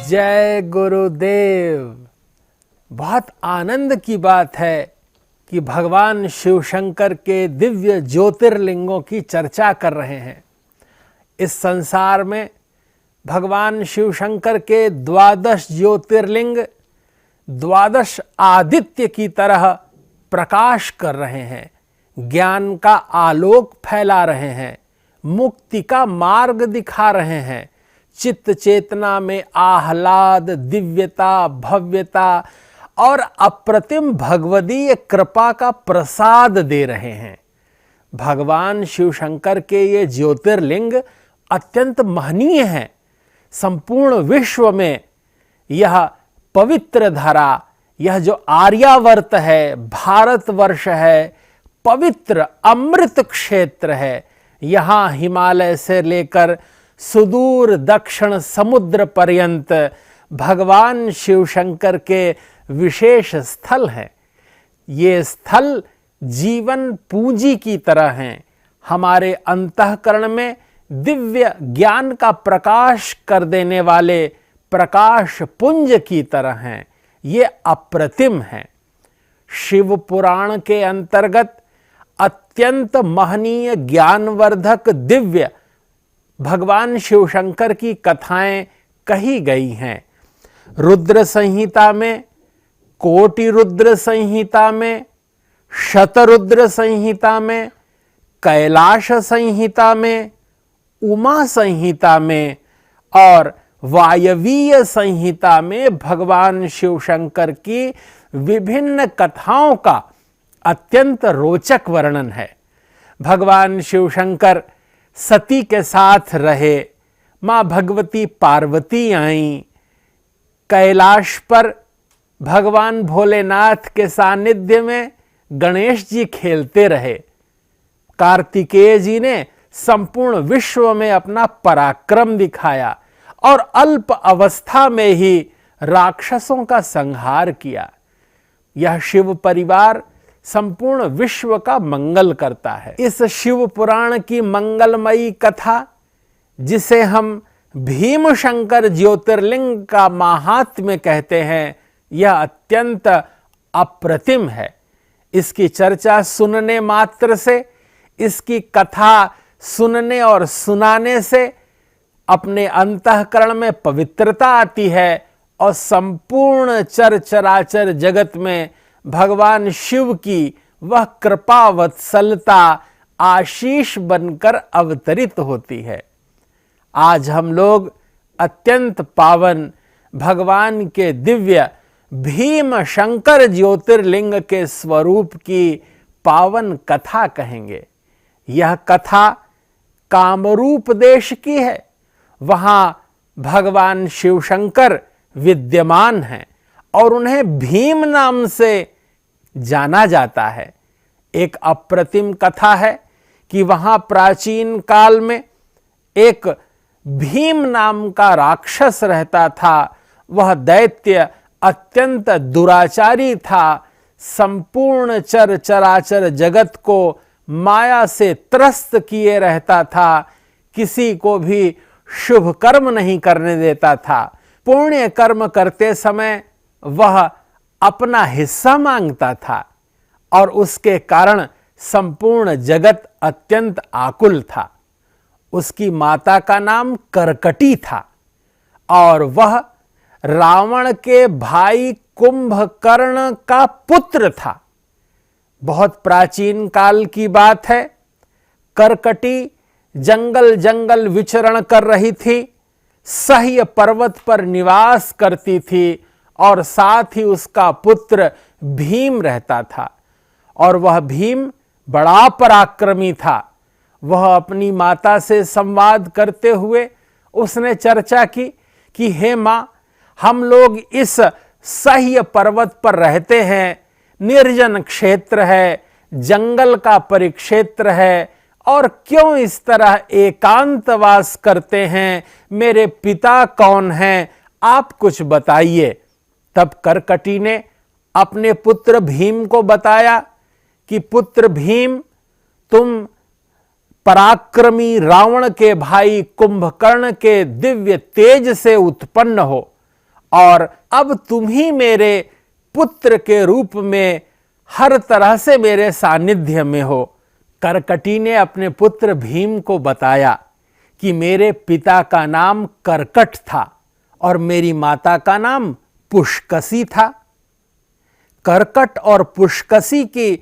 जय गुरुदेव। बहुत आनंद की बात है कि भगवान शिव शंकर के दिव्य ज्योतिर्लिंगों की चर्चा कर रहे हैं। इस संसार में भगवान शिव शंकर के 12 ज्योतिर्लिंग 12 आदित्य की तरह प्रकाश कर रहे हैं, ज्ञान का आलोक फैला रहे हैं, मुक्ति का मार्ग दिखा रहे हैं, चित्त चेतना में आह्लाद, दिव्यता, भव्यता और अप्रतिम भगवदीय कृपा का प्रसाद दे रहे हैं। भगवान शिव शंकर के ये ज्योतिर्लिंग अत्यंत महनीय हैं। संपूर्ण विश्व में यह पवित्र धरा, यह जो आर्यावर्त है, भारतवर्ष है, पवित्र अमृत क्षेत्र है। यहाँ हिमालय से लेकर सुदूर दक्षिण समुद्र पर्यंत भगवान शिव शंकर के विशेष स्थल हैं। ये स्थल जीवन पूंजी की तरह हैं, हमारे अंतःकरण में दिव्य ज्ञान का प्रकाश कर देने वाले प्रकाश पुंज की तरह हैं। ये अप्रतिम हैं। शिव पुराण के अंतर्गत अत्यंत महनीय ज्ञानवर्धक दिव्य भगवान शिव शंकर की कथाएं कही गई हैं। रुद्र संहिता में, कोटि रुद्र संहिता में, शतरुद्र संहिता में, कैलाश संहिता में, उमा संहिता में और वायवीय संहिता में भगवान शिव शंकर की विभिन्न कथाओं का अत्यंत रोचक वर्णन है। भगवान शिव शंकर सती के साथ रहे, मां भगवती पार्वती आईं, कैलाश पर भगवान भोलेनाथ के सानिध्य में गणेश जी खेलते रहे, कार्तिकेय जी ने संपूर्ण विश्व में अपना पराक्रम दिखाया और अल्प अवस्था में ही राक्षसों का संहार किया। यह शिव परिवार संपूर्ण विश्व का मंगल करता है। इस शिव पुराण की मंगलमयी कथा, जिसे हम भीम शंकर ज्योतिर्लिंग का महात्म्य कहते हैं, यह अत्यंत अप्रतिम है। इसकी चर्चा सुनने मात्र से, इसकी कथा सुनने और सुनाने से अपने अंतःकरण में पवित्रता आती है और संपूर्ण चराचर जगत में भगवान शिव की वह कृपा वत्सलता आशीष बनकर अवतरित होती है। आज हम लोग अत्यंत पावन भगवान के दिव्य भीम शंकर ज्योतिर्लिंग के स्वरूप की पावन कथा कहेंगे। यह कथा कामरूप देश की है। वहां भगवान शिव शंकर विद्यमान हैं और उन्हें भीम नाम से जाना जाता है। एक अप्रतिम कथा है कि वहां प्राचीन काल में एक भीम नाम का राक्षस रहता था। वह दैत्य अत्यंत दुराचारी था, संपूर्ण चराचर जगत को माया से त्रस्त किए रहता था, किसी को भी शुभ कर्म नहीं करने देता था। पुण्य कर्म करते समय वह अपना हिस्सा मांगता था और उसके कारण संपूर्ण जगत अत्यंत आकुल था। उसकी माता का नाम करकटी था और वह रावण के भाई कुंभकर्ण का पुत्र था। बहुत प्राचीन काल की बात है। करकटी जंगल विचरण कर रही थी, सह्य पर्वत पर निवास करती थी और साथ ही उसका पुत्र भीम रहता था। और वह भीम बड़ा पराक्रमी था। वह अपनी माता से संवाद करते हुए उसने चर्चा की कि हे मां, हम लोग इस सह्य पर्वत पर रहते हैं, निर्जन क्षेत्र है, जंगल का परिक्षेत्र है, और क्यों इस तरह एकांतवास करते हैं? मेरे पिता कौन हैं? आप कुछ बताइए। तब करकटी ने अपने पुत्र भीम को बताया कि पुत्र भीम, तुम पराक्रमी रावण के भाई कुंभकर्ण के दिव्य तेज से उत्पन्न हो। और अब तुम ही मेरे पुत्र के रूप में हर तरह से मेरे सानिध्य में हो। कर्कटी ने अपने पुत्र भीम को बताया कि मेरे पिता का नाम कर्कट था और मेरी माता का नाम पुष्कसी था। कर्कट और पुष्कसी की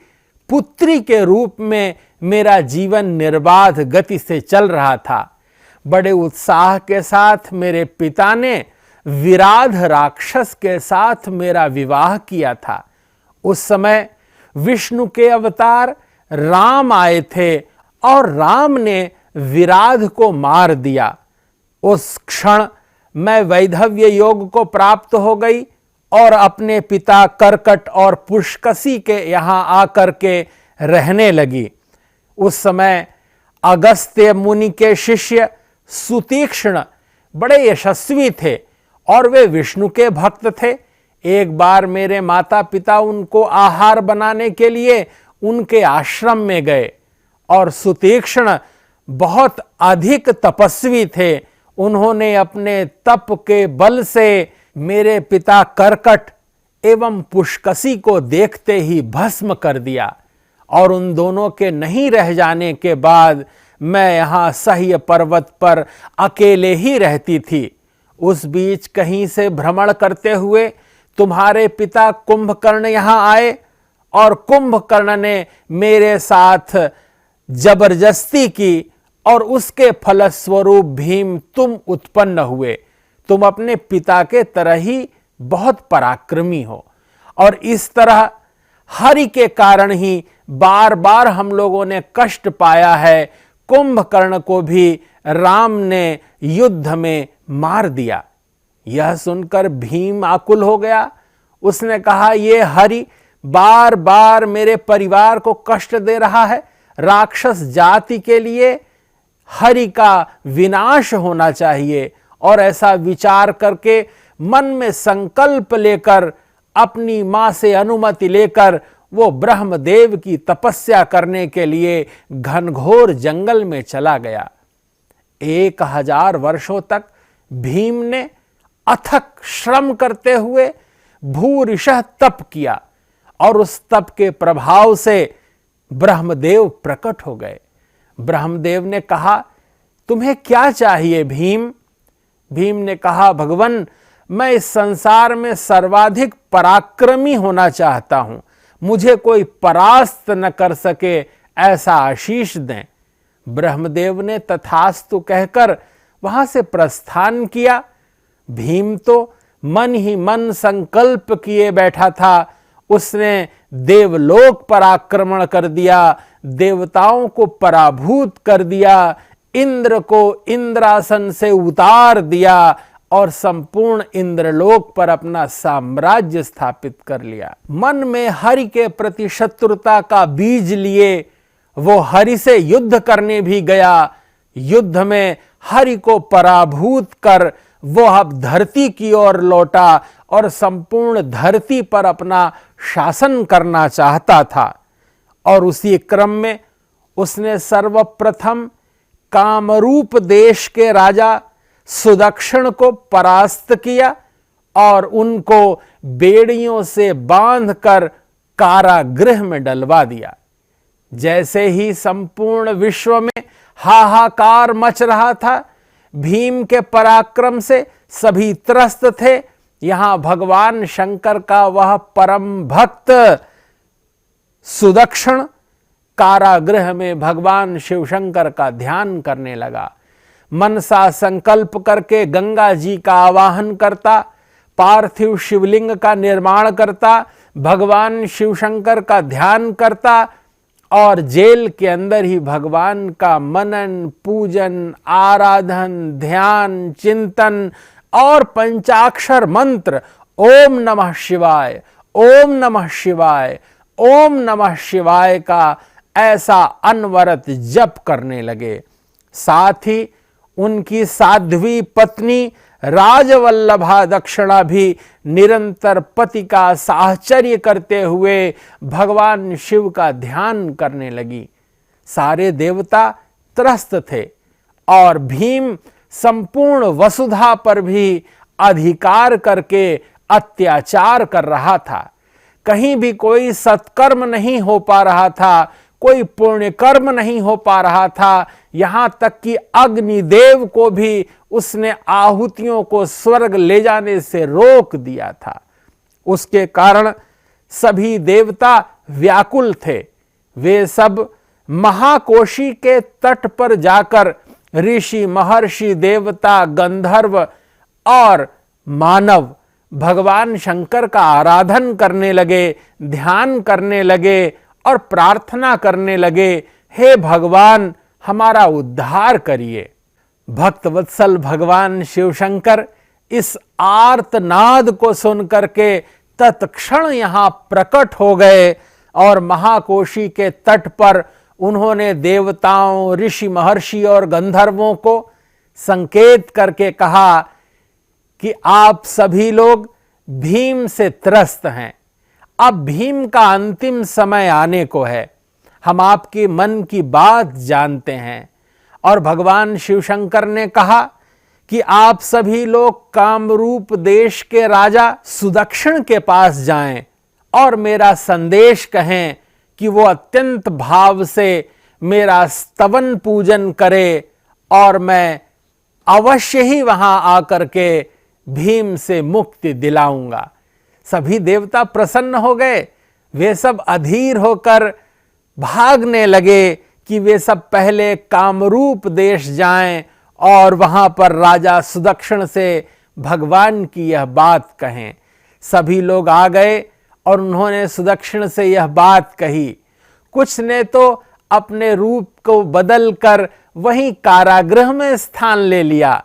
पुत्री के रूप में मेरा जीवन निर्बाध गति से चल रहा था। बड़े उत्साह के साथ मेरे पिता ने विराध राक्षस के साथ मेरा विवाह किया था। उस समय विष्णु के अवतार राम आए थे और राम ने विराध को मार दिया। उस क्षण मैं वैधव्य योग को प्राप्त हो गई और अपने पिता कर्कट और पुष्कसी के यहाँ आकर के रहने लगी। उस समय अगस्त्य मुनि के शिष्य सुतीक्ष्ण बड़े यशस्वी थे और वे विष्णु के भक्त थे। एक बार मेरे माता पिता उनको आहार बनाने के लिए उनके आश्रम में गए और सुतीक्ष्ण बहुत अधिक तपस्वी थे। उन्होंने अपने तप के बल से मेरे पिता कर्कट एवं पुष्कसी को देखते ही भस्म कर दिया और उन दोनों के नहीं रह जाने के बाद मैं यहाँ सह्य पर्वत पर अकेले ही रहती थी। उस बीच कहीं से भ्रमण करते हुए तुम्हारे पिता कुंभकर्ण यहाँ आए और कुंभकर्ण ने मेरे साथ जबरदस्ती की और उसके फलस्वरूप भीम तुम उत्पन्न हुए। तुम अपने पिता के तरह ही बहुत पराक्रमी हो और इस तरह हरि के कारण ही बार बार हम लोगों ने कष्ट पाया है। कुंभकर्ण को भी राम ने युद्ध में मार दिया। यह सुनकर भीम आकुल हो गया। उसने कहा, ये हरि बार बार मेरे परिवार को कष्ट दे रहा है। राक्षस जाति के लिए हरि का विनाश होना चाहिए। और ऐसा विचार करके मन में संकल्प लेकर अपनी मां से अनुमति लेकर वो ब्रह्मदेव की तपस्या करने के लिए घनघोर जंगल में चला गया। 1000 वर्षों तक भीम ने अथक श्रम करते हुए भूरिशः तप किया और उस तप के प्रभाव से ब्रह्मदेव प्रकट हो गए। ब्रह्मदेव ने कहा, तुम्हें क्या चाहिए भीम? भीम ने कहा, भगवान, मैं इस संसार में सर्वाधिक पराक्रमी होना चाहता हूं। मुझे कोई परास्त न कर सके ऐसा आशीष दें। ब्रह्मदेव ने तथास्तु कहकर वहां से प्रस्थान किया। भीम तो मन ही मन संकल्प किए बैठा था। उसने देवलोक पर आक्रमण कर दिया, देवताओं को पराभूत कर दिया, इंद्र को इंद्रासन से उतार दिया और संपूर्ण इंद्रलोक पर अपना साम्राज्य स्थापित कर लिया। मन में हरि के प्रति शत्रुता का बीज लिए वो हरि से युद्ध करने भी गया। युद्ध में हरि को पराभूत कर वो अब धरती की ओर लौटा और संपूर्ण धरती पर अपना शासन करना चाहता था। और उसी क्रम में उसने सर्वप्रथम कामरूप देश के राजा सुदक्षिण को परास्त किया और उनको बेड़ियों से बांधकर कारागृह में डलवा दिया। जैसे ही संपूर्ण विश्व में हाहाकार मच रहा था, भीम के पराक्रम से सभी त्रस्त थे। यहां भगवान शंकर का वह परम भक्त सुदक्षिण कारागृह में भगवान शिव शंकर का ध्यान करने लगा। मनसा संकल्प करके गंगा जी का आवाहन करता, पार्थिव शिवलिंग का निर्माण करता, भगवान शिव शंकर का ध्यान करता और जेल के अंदर ही भगवान का मनन, पूजन, आराधन, ध्यान, चिंतन और पंचाक्षर मंत्र ओम नमः शिवाय, ओम नमः शिवाय, ओम नमः शिवाय का ऐसा अनवरत जप करने लगे। साथ ही उनकी साध्वी पत्नी राजवल्लभा दक्षिणा भी निरंतर पति का साहचर्य करते हुए भगवान शिव का ध्यान करने लगी। सारे देवता त्रस्त थे और भीम संपूर्ण वसुधा पर भी अधिकार करके अत्याचार कर रहा था। कहीं भी कोई सत्कर्म नहीं हो पा रहा था, कोई पुण्य कर्म नहीं हो पा रहा था। यहां तक कि अग्निदेव को भी उसने आहुतियों को स्वर्ग ले जाने से रोक दिया था। उसके कारण सभी देवता व्याकुल थे। वे सब महाकोशी के तट पर जाकर ऋषि, महर्षि, देवता, गंधर्व और मानव भगवान शंकर का आराधन करने लगे, ध्यान करने लगे और प्रार्थना करने लगे, हे भगवान हमारा उद्धार करिए। भक्तवत्सल भगवान शिवशंकर इस आर्तनाद को सुनकर के तत्क्षण यहां प्रकट हो गए और महाकोशी के तट पर उन्होंने देवताओं, ऋषि, महर्षि और गंधर्वों को संकेत करके कहा कि आप सभी लोग भीम से त्रस्त हैं। अब भीम का अंतिम समय आने को है। हम आपके मन की बात जानते हैं। और भगवान शिवशंकर ने कहा कि आप सभी लोग कामरूप देश के राजा सुदक्षिण के पास जाएं और मेरा संदेश कहें कि वो अत्यंत भाव से मेरा स्तवन पूजन करे और मैं अवश्य ही वहां आकर के भीम से मुक्ति दिलाऊंगा। सभी देवता प्रसन्न हो गए। वे सब अधीर होकर भागने लगे कि वे सब पहले कामरूप देश जाएं और वहां पर राजा सुदक्षिण से भगवान की यह बात कहें। सभी लोग आ गए और उन्होंने सुदक्षिण से यह बात कही। कुछ ने तो अपने रूप को बदलकर वहीं कारागृह में स्थान ले लिया।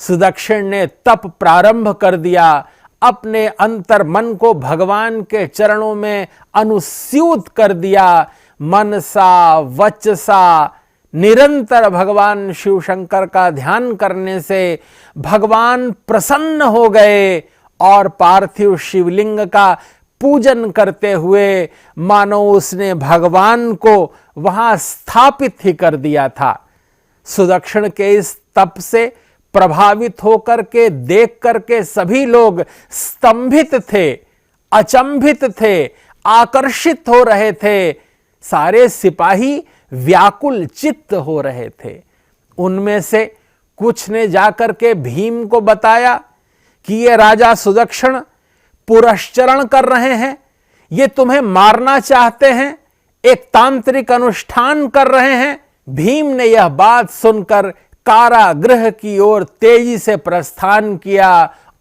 सुदक्षिण ने तप प्रारंभ कर दिया, अपने अंतर मन को भगवान के चरणों में अनुस्यूत कर दिया। मनसा वचसा निरंतर भगवान शिवशंकर का ध्यान करने से भगवान प्रसन्न हो गए और पार्थिव शिवलिंग का पूजन करते हुए मानो उसने भगवान को वहां स्थापित ही कर दिया था। सुदक्षिण के इस तप से प्रभावित होकर के देख करके सभी लोग स्तंभित थे, अचंभित थे, आकर्षित हो रहे थे। सारे सिपाही व्याकुल चित्त हो रहे थे। उनमें से कुछ ने जाकर के भीम को बताया कि ये राजा सुदक्षिण पुरस्चरण कर रहे हैं, ये तुम्हें मारना चाहते हैं, एक तांत्रिक अनुष्ठान कर रहे हैं। भीम ने यह बात सुनकर कारागृह की ओर तेजी से प्रस्थान किया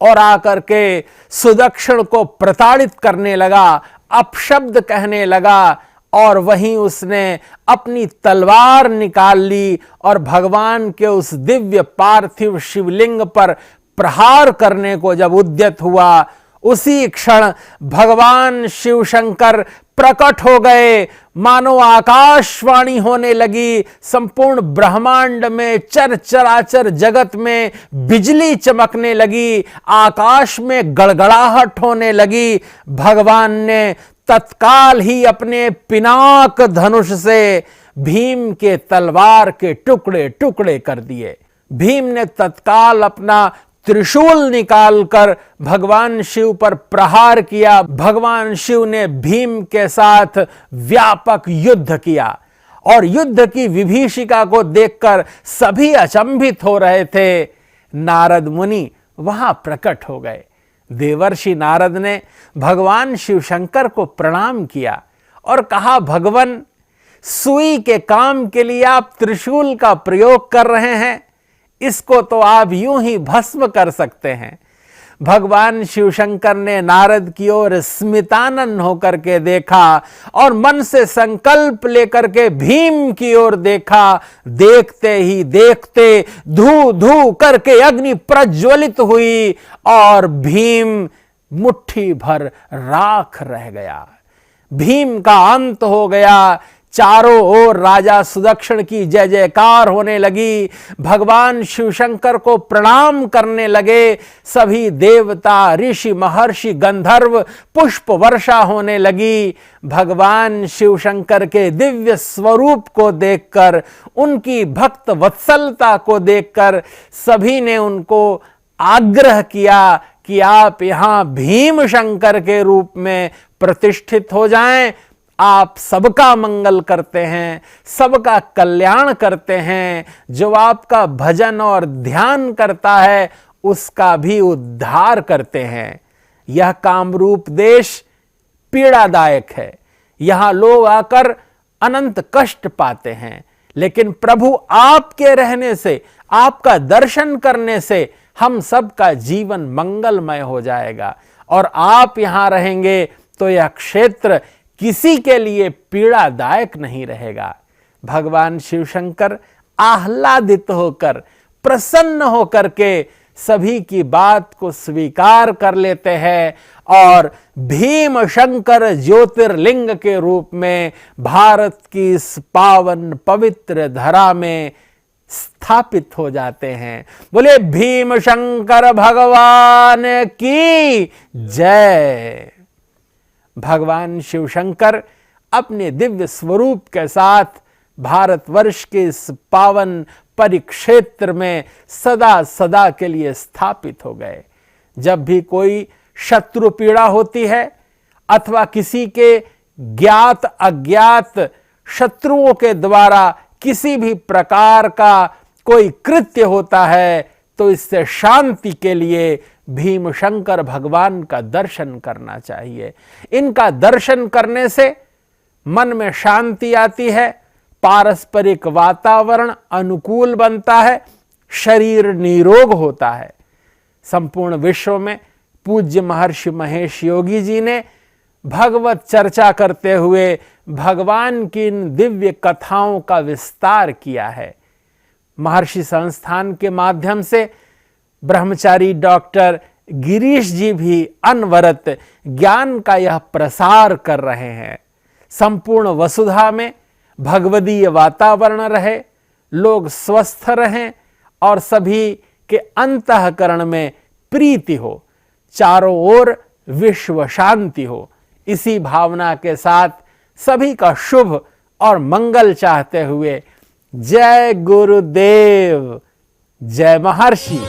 और आकर के सुदक्षिण को प्रताड़ित करने लगा, अपशब्द कहने लगा और वहीं उसने अपनी तलवार निकाल ली और भगवान के उस दिव्य पार्थिव शिवलिंग पर प्रहार करने को जब उद्यत हुआ, उसी क्षण भगवान शिवशंकर प्रकट हो गए। मानो आकाशवाणी होने लगी, संपूर्ण ब्रह्मांड में, चराचर जगत में बिजली चमकने लगी, आकाश में गड़गड़ाहट होने लगी। भगवान ने तत्काल ही अपने पिनाक धनुष से भीम के तलवार के टुकड़े टुकड़े कर दिए। भीम ने तत्काल अपना त्रिशूल निकालकर भगवान शिव पर प्रहार किया। भगवान शिव ने भीम के साथ व्यापक युद्ध किया और युद्ध की विभीषिका को देखकर सभी अचंभित हो रहे थे। नारद मुनि वहां प्रकट हो गए। देवर्षि नारद ने भगवान शिवशंकर को प्रणाम किया और कहा, भगवान, सुई के काम के लिए आप त्रिशूल का प्रयोग कर रहे हैं, इसको तो आप यूं ही भस्म कर सकते हैं। भगवान शिवशंकर ने नारद की ओर स्मितानंद होकर के देखा और मन से संकल्प लेकर के भीम की ओर देखा। देखते ही देखते धू धू करके अग्नि प्रज्वलित हुई और भीम मुट्ठी भर राख रह गया। भीम का अंत हो गया। चारों ओर राजा सुदक्षिण की जय जयकार होने लगी। भगवान शिवशंकर को प्रणाम करने लगे। सभी देवता, ऋषि, महर्षि, गंधर्व पुष्प वर्षा होने लगी। भगवान शिवशंकर के दिव्य स्वरूप को देखकर, उनकी भक्त वत्सलता को देखकर सभी ने उनको आग्रह किया कि आप यहां भीम शंकर के रूप में प्रतिष्ठित हो जाएं। आप सबका मंगल करते हैं, सबका कल्याण करते हैं। जो आपका भजन और ध्यान करता है उसका भी उद्धार करते हैं। यह कामरूप देश पीड़ादायक है, यहां लोग आकर अनंत कष्ट पाते हैं, लेकिन प्रभु आपके रहने से, आपका दर्शन करने से हम सबका जीवन मंगलमय हो जाएगा। और आप यहां रहेंगे तो यह क्षेत्र किसी के लिए पीड़ादायक नहीं रहेगा। भगवान शिव शंकर आह्लादित होकर, प्रसन्न होकर के सभी की बात को स्वीकार कर लेते हैं और भीम शंकर ज्योतिर्लिंग के रूप में भारत की इस पावन पवित्र धरा में स्थापित हो जाते हैं। बोले भीम शंकर भगवान की जय। भगवान शिव शंकर अपने दिव्य स्वरूप के साथ भारतवर्ष के इस पावन परिक्षेत्र में सदा सदा के लिए स्थापित हो गए। जब भी कोई शत्रु पीड़ा होती है अथवा किसी के ज्ञात अज्ञात शत्रुओं के द्वारा किसी भी प्रकार का कोई कृत्य होता है तो इससे शांति के लिए भीम शंकर भगवान का दर्शन करना चाहिए। इनका दर्शन करने से मन में शांति आती है, पारस्परिक वातावरण अनुकूल बनता है, शरीर निरोग होता है। संपूर्ण विश्व में पूज्य महर्षि महेश योगी जी ने भगवत चर्चा करते हुए भगवान की इन दिव्य कथाओं का विस्तार किया है। महर्षि संस्थान के माध्यम से ब्रह्मचारी डॉक्टर गिरीश जी भी अनवरत ज्ञान का यह प्रसार कर रहे हैं। संपूर्ण वसुधा में भगवदीय वातावरण रहे, लोग स्वस्थ रहें और सभी के अंतःकरण में प्रीति हो, चारों ओर विश्व शांति हो। इसी भावना के साथ सभी का शुभ और मंगल चाहते हुए जय गुरुदेव, जय महर्षि।